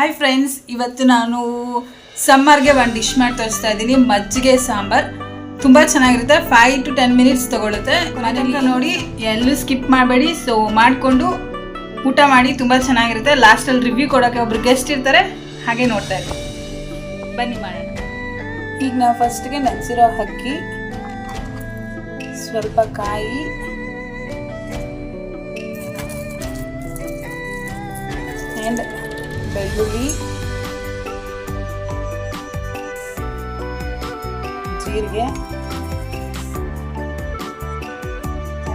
Hi friends, ಇವತ್ತು ನಾನು ಸಮ್ಮರ್ಗೆ ಒಂದು ಡಿಶ್ ಮಾಡಿ ತೋರಿಸ್ತಾ ಇದ್ದೀನಿ. ಮಜ್ಜಿಗೆ ಸಾಂಬಾರ್ ತುಂಬ ಚೆನ್ನಾಗಿರುತ್ತೆ. 5 to 10 ಮಿನಿಟ್ಸ್ ತೊಗೊಳುತ್ತೆ. ಮನೆಯಲ್ಲಿ ನೋಡಿ, ಎಲ್ಲೂ ಸ್ಕಿಪ್ ಮಾಡಬೇಡಿ. ಸೊ ಮಾಡಿಕೊಂಡು ಊಟ ಮಾಡಿ, ತುಂಬ ಚೆನ್ನಾಗಿರುತ್ತೆ. ಲಾಸ್ಟಲ್ಲಿ ರಿವ್ಯೂ ಕೊಡೋಕ್ಕೆ ಒಬ್ರು ಗೆಸ್ಟ್ ಇರ್ತಾರೆ, ಹಾಗೆ ನೋಡ್ತಾ ಇರ್ತೀವಿ. ಬನ್ನಿ ಮಾಡೋಣ. ಈಗ ನಾವು ಫಸ್ಟ್ಗೆ ನೆನೆಸಿರೋ ಅಕ್ಕಿ, ಸ್ವಲ್ಪ ಕಾಯಿ, ಆ್ಯಂಡ್ ಬೆಳ್ಳುಳ್ಳಿ, ಜೀರಿಗೆ,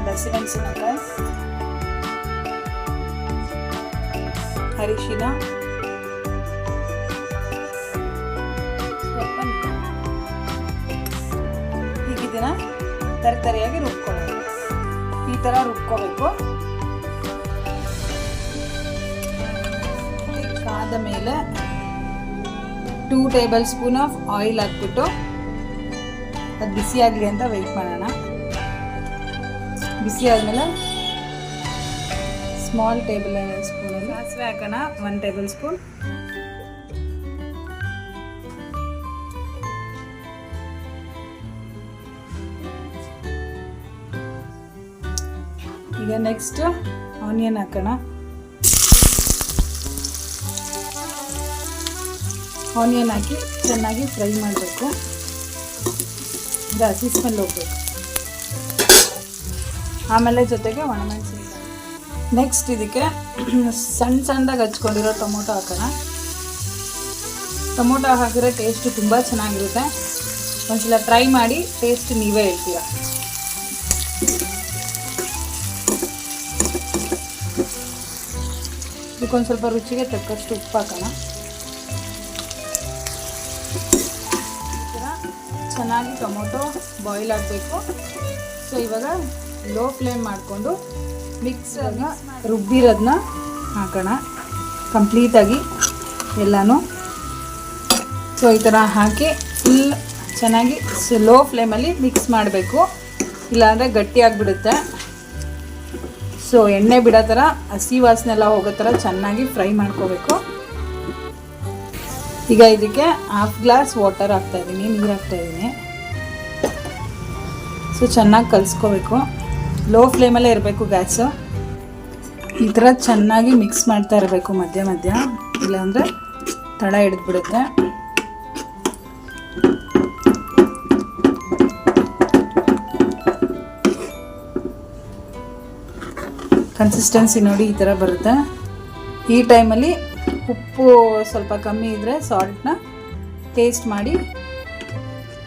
ಹಸಿಮೆಣಸಿನಕಾಯಿ, ಅರಿಶಿನ, ಸ್ವಲ್ಪ ಈಗ ಇದನ್ನ ತರಿತರಿಯಾಗಿ ರುಬ್ಕೊಳ್ಳೋದು. ಈ ಥರ ರುಬ್ಕೋಬೇಕು. ಆದ ಮೇಲೆ 2 ಟೇಬಲ್ ಸ್ಪೂನ್ ಆಫ್ ಆಯಿಲ್ ಹಾಕ್ಬಿಟ್ಟು ಅದು ಬಿಸಿ ಆಗಲಿ ಅಂತ ವೆಯ್ಟ್ ಮಾಡೋಣ. ಬಿಸಿ ಆದಮೇಲೆ ಸ್ಮಾಲ್ ಟೇಬಲ್ ಸ್ಪೂನಲ್ಲಿ ಸಾಸಿವೆ ಹಾಕೋಣ. 1 ಟೇಬಲ್ ಸ್ಪೂನ್. ಈಗ ನೆಕ್ಸ್ಟ್ ಆನಿಯನ್ ಹಾಕೋಣ. ಆನಿಯನ್ ಹಾಕಿ ಚೆನ್ನಾಗಿ ಫ್ರೈ ಮಾಡಬೇಕು. ಹಸಿ ಸ್ಮೆಲ್ ಹೋಗ್ಬೇಕು. ಆಮೇಲೆ ಜೊತೆಗೆ ಒಣಮೆಣಸಿನಕಾಯಿ. ನೆಕ್ಸ್ಟ್ ಇದಕ್ಕೆ ಸಣ್ಣದಾಗಿ ಹಚ್ಕೊಂಡಿರೋ ಟೊಮೊಟೊ ಹಾಕೋಣ. ಟೊಮೊಟೊ ಹಾಕಿದ್ರೆ ಟೇಸ್ಟ್ ತುಂಬ ಚೆನ್ನಾಗಿರುತ್ತೆ. ಒಂದ್ಸಲ ಟ್ರೈ ಮಾಡಿ, ಟೇಸ್ಟ್ ನೀವೇ ಹೇಳ್ತೀರ. ಇದಕ್ಕೊಂದು ಸ್ವಲ್ಪ ರುಚಿಗೆ ತಕ್ಕಷ್ಟು ಉಪ್ಪು ಹಾಕೋಣ. ಚೆನ್ನಾಗಿ ಟೊಮೊಟೊ ಬಾಯ್ಲ್ ಆಗಬೇಕು. ಸೊ ಇವಾಗ ಲೋ ಫ್ಲೇಮ್ ಮಾಡಿಕೊಂಡು ಮಿಕ್ಸರ್ನ ರುಬ್ಬಿರೋದನ್ನ ಹಾಕೋಣ ಕಂಪ್ಲೀಟಾಗಿ ಎಲ್ಲನೂ. ಸೊ ಈ ಥರ ಹಾಕಿ ಫುಲ್ ಚೆನ್ನಾಗಿ ಲೋ ಫ್ಲೇಮಲ್ಲಿ ಮಿಕ್ಸ್ ಮಾಡಬೇಕು, ಇಲ್ಲಾಂದರೆ ಗಟ್ಟಿಯಾಗಿಬಿಡುತ್ತೆ. ಸೊ ಎಣ್ಣೆ ಬಿಡೋ ಥರ, ಹಸಿ ವಾಸನೆ ಎಲ್ಲ ಹೋಗೋ ಥರ ಚೆನ್ನಾಗಿ ಫ್ರೈ ಮಾಡ್ಕೋಬೇಕು. ಈಗ ಇದಕ್ಕೆ 1/2 ಗ್ಲಾಸ್ ವಾಟರ್ ಹಾಕ್ತಾಯಿದ್ದೀನಿ, ನೀರು ಹಾಕ್ತಾಯಿದ್ದೀನಿ. ಸೊ ಚೆನ್ನಾಗಿ ಕಲಿಸ್ಕೋಬೇಕು. ಲೋ ಫ್ಲೇಮಲ್ಲೇ ಇರಬೇಕು ಗ್ಯಾಸು. ಈ ಥರ ಚೆನ್ನಾಗಿ ಮಿಕ್ಸ್ ಮಾಡ್ತಾ ಇರಬೇಕು ಮಧ್ಯ ಮಧ್ಯ, ಇಲ್ಲಾಂದರೆ ತಳ ಹಿಡಿದ್ಬಿಡುತ್ತೆ. ಕನ್ಸಿಸ್ಟೆನ್ಸಿ ನೋಡಿ, ಈ ಥರ ಬರುತ್ತೆ. ಈ ಟೈಮಲ್ಲಿ ಉಪ್ಪು ಸ್ವಲ್ಪ ಕಮ್ಮಿ ಇದ್ದರೆ ಸಾಲ್ಟ್ನ ಟೇಸ್ಟ್ ಮಾಡಿ,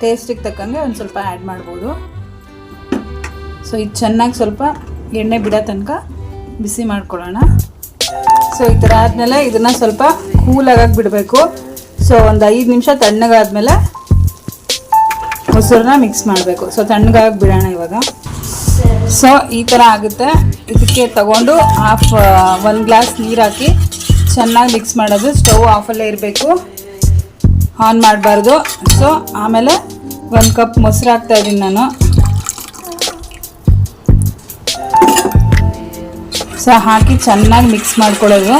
ಟೇಸ್ಟಿಗೆ ತಕ್ಕಂಗೆ ಒಂದು ಸ್ವಲ್ಪ ಆ್ಯಡ್ ಮಾಡ್ಬೋದು. ಸೊ ಇದು ಚೆನ್ನಾಗಿ ಸ್ವಲ್ಪ ಎಣ್ಣೆ ಬಿಡೋ ತನಕ ಬಿಸಿ ಮಾಡ್ಕೊಳ್ಳೋಣ. ಸೊ ಈ ಥರ ಆದಮೇಲೆ ಇದನ್ನು ಸ್ವಲ್ಪ ಕೂಲಾಗಿ ಬಿಡಬೇಕು. ಸೊ ಒಂದು 5 ನಿಮಿಷ ತಣ್ಣಗಾದ್ಮೇಲೆ ಮೊಸರನ್ನ ಮಿಕ್ಸ್ ಮಾಡಬೇಕು. ಸೊ ತಣ್ಣಗಾಗಿ ಬಿಡೋಣ ಇವಾಗ. ಸೊ ಈ ಥರ ಆಗುತ್ತೆ. ಇದಕ್ಕೆ ತಗೊಂಡು 1 ಗ್ಲಾಸ್ ನೀರು ಹಾಕಿ ಚೆನ್ನಾಗಿ ಮಿಕ್ಸ್ ಮಾಡೋದು. ಸ್ಟವ್ ಆಫಲ್ಲೇ ಇರಬೇಕು, ಆನ್ ಮಾಡಬಾರ್ದು. ಸೊ ಆಮೇಲೆ 1 ಕಪ್ ಮೊಸರು ಹಾಕ್ತಾಯಿದ್ದೀನಿ ನಾನು. ಸೊ ಹಾಕಿ ಚೆನ್ನಾಗಿ ಮಿಕ್ಸ್ ಮಾಡ್ಕೊಳ್ಳೋದು.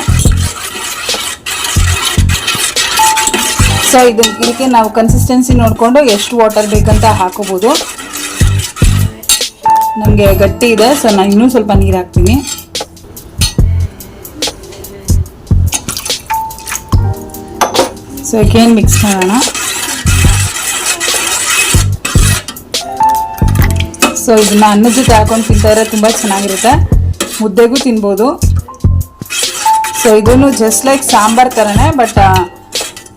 ಸೊ ಇದಕ್ಕೆ ನಾವು ಕನ್ಸಿಸ್ಟೆನ್ಸಿ ನೋಡಿಕೊಂಡು ಎಷ್ಟು ವಾಟರ್ ಬೇಕಂತ ಹಾಕೋಬೋದು. ನನಗೆ ಗಟ್ಟಿ ಇದೆ, ಸೊ ನಾನು ಇನ್ನೂ ಸ್ವಲ್ಪ ನೀರು ಹಾಕ್ತೀನಿ. ಸೊ again ಮಿಕ್ಸ್ ಮಾಡೋಣ. ಸೊ ಇದನ್ನ ಅನ್ನದ ಜೊತೆ ಹಾಕೊಂಡು ತಿಂತಾರೆ, ತುಂಬ ಚೆನ್ನಾಗಿರುತ್ತೆ. ಮುದ್ದೆಗೂ ತಿನ್ಬೋದು. ಸೊ ಇದನ್ನು ಜಸ್ಟ್ ಲೈಕ್ ಸಾಂಬಾರ್ ಥರನೇ, ಬಟ್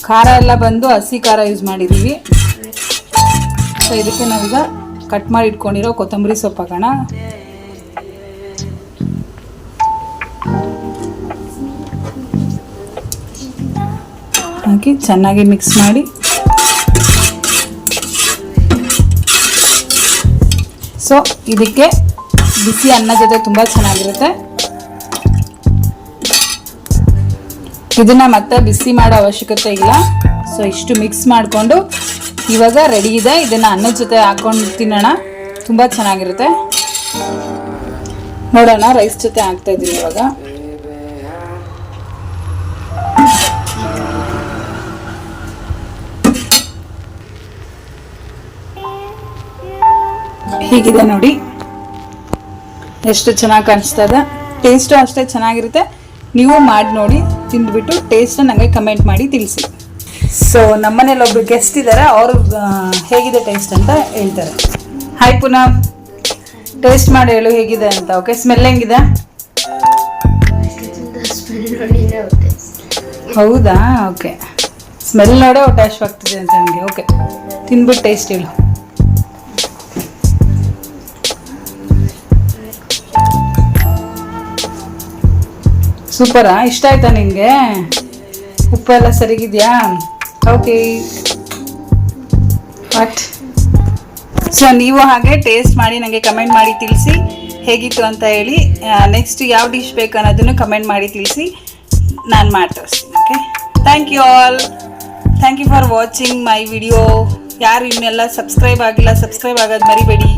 ಖಾರ ಎಲ್ಲ ಬಂದು ಹಸಿ ಖಾರ ಯೂಸ್ ಮಾಡಿದ್ದೀವಿ. ಸೊ ಇದಕ್ಕೆ ನಾವೀಗ ಕಟ್ ಮಾಡಿ ಇಟ್ಕೊಂಡಿರೋ ಕೊತ್ತಂಬರಿ ಸೊಪ್ಪು ಹಾಕೋಣ. ಹಾಕಿ ಚೆನ್ನಾಗಿ ಮಿಕ್ಸ್ ಮಾಡಿ, ಸೊ ಇದಕ್ಕೆ ಬಿಸಿ ಅನ್ನ ಜೊತೆ ತುಂಬ ಚೆನ್ನಾಗಿರುತ್ತೆ. ಇದನ್ನು ಮತ್ತೆ ಬಿಸಿ ಮಾಡೋ ಅವಶ್ಯಕತೆ ಇಲ್ಲ. ಸೊ ಇಷ್ಟು ಮಿಕ್ಸ್ ಮಾಡಿಕೊಂಡು ಇವಾಗ ರೆಡಿ ಇದೆ. ಇದನ್ನು ಅನ್ನದ ಜೊತೆ ಹಾಕೊಂಡು ತಿನ್ನೋಣ, ತುಂಬ ಚೆನ್ನಾಗಿರುತ್ತೆ. ನೋಡೋಣ, ರೈಸ್ ಜೊತೆ ಹಾಕ್ತಾ ಇದ್ದೀನಿ ಇವಾಗ. ಹೀಗಿದೆ ನೋಡಿ, ಎಷ್ಟು ಚೆನ್ನಾಗಿ ಕಾಣಿಸ್ತಾ ಇದೆ. ಟೇಸ್ಟು ಅಷ್ಟೇ ಚೆನ್ನಾಗಿರುತ್ತೆ. ನೀವು ಮಾಡಿ ನೋಡಿ, ತಿಂದುಬಿಟ್ಟು ಟೇಸ್ಟ್ ನನಗೆ ಕಮೆಂಟ್ ಮಾಡಿ ತಿಳಿಸಿ. ಸೊ ನಮ್ಮನೇಲಿ ಒಬ್ರು ಗೆಸ್ಟ್ ಇದ್ದಾರೆ, ಅವರು ಹೇಗಿದೆ ಟೇಸ್ಟ್ ಅಂತ ಹೇಳ್ತಾರೆ. ಹಾಯ್ ಪುನಃ, ಟೇಸ್ಟ್ ಮಾಡಿ ಹೇಳು ಹೇಗಿದೆ ಅಂತ. ಓಕೆ, ಸ್ಮೆಲ್ ಹೆಂಗಿದೆ? ಹೌದಾ, ಓಕೆ. ಸ್ಮೆಲ್ ನೋಡೇ ಹೊಟ್ಟೆ ಹಶ್ವಾಗ್ತಿದೆ ಅಂತ ನನಗೆ. ಓಕೆ, ತಿಂದ್ಬಿಟ್ಟು ಟೇಸ್ಟ್ ಹೇಳು. ಸೂಪರಾ? ಇಷ್ಟ ಆಯ್ತಾ ನಿನಗೆ? ಉಪ್ಪೆಲ್ಲ ಸರಿಗಿದೆಯಾ? ಓಕೆ. ವಾಟ್? ಸೊ ನೀವು ಹಾಗೆ ಟೇಸ್ಟ್ ಮಾಡಿ ನನಗೆ ಕಮೆಂಟ್ ಮಾಡಿ ತಿಳಿಸಿ ಹೇಗಿತ್ತು ಅಂತ ಹೇಳಿ. ನೆಕ್ಸ್ಟ್ ಯಾವ ಡಿಶ್ ಬೇಕು ಅನ್ನೋದನ್ನು ಕಮೆಂಟ್ ಮಾಡಿ ತಿಳಿಸಿ, ನಾನು ಮಾಡಿ ತೋರಿಸ್ತೀನಿ. Okay, thank you all. Thank you for watching my video. ಯಾರು ಇನ್ನೆಲ್ಲ ಸಬ್ಸ್ಕ್ರೈಬ್ ಆಗಿಲ್ಲ, ಸಬ್ಸ್ಕ್ರೈಬ್ ಆಗೋದು ಮರಿಬೇಡಿ.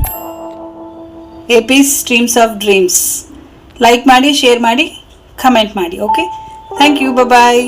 AP streams of dreams like ಮಾಡಿ, ಶೇರ್ ಮಾಡಿ, ಕಮೆಂಟ್ ಮಾಡಿ. Okay, thank you, bye.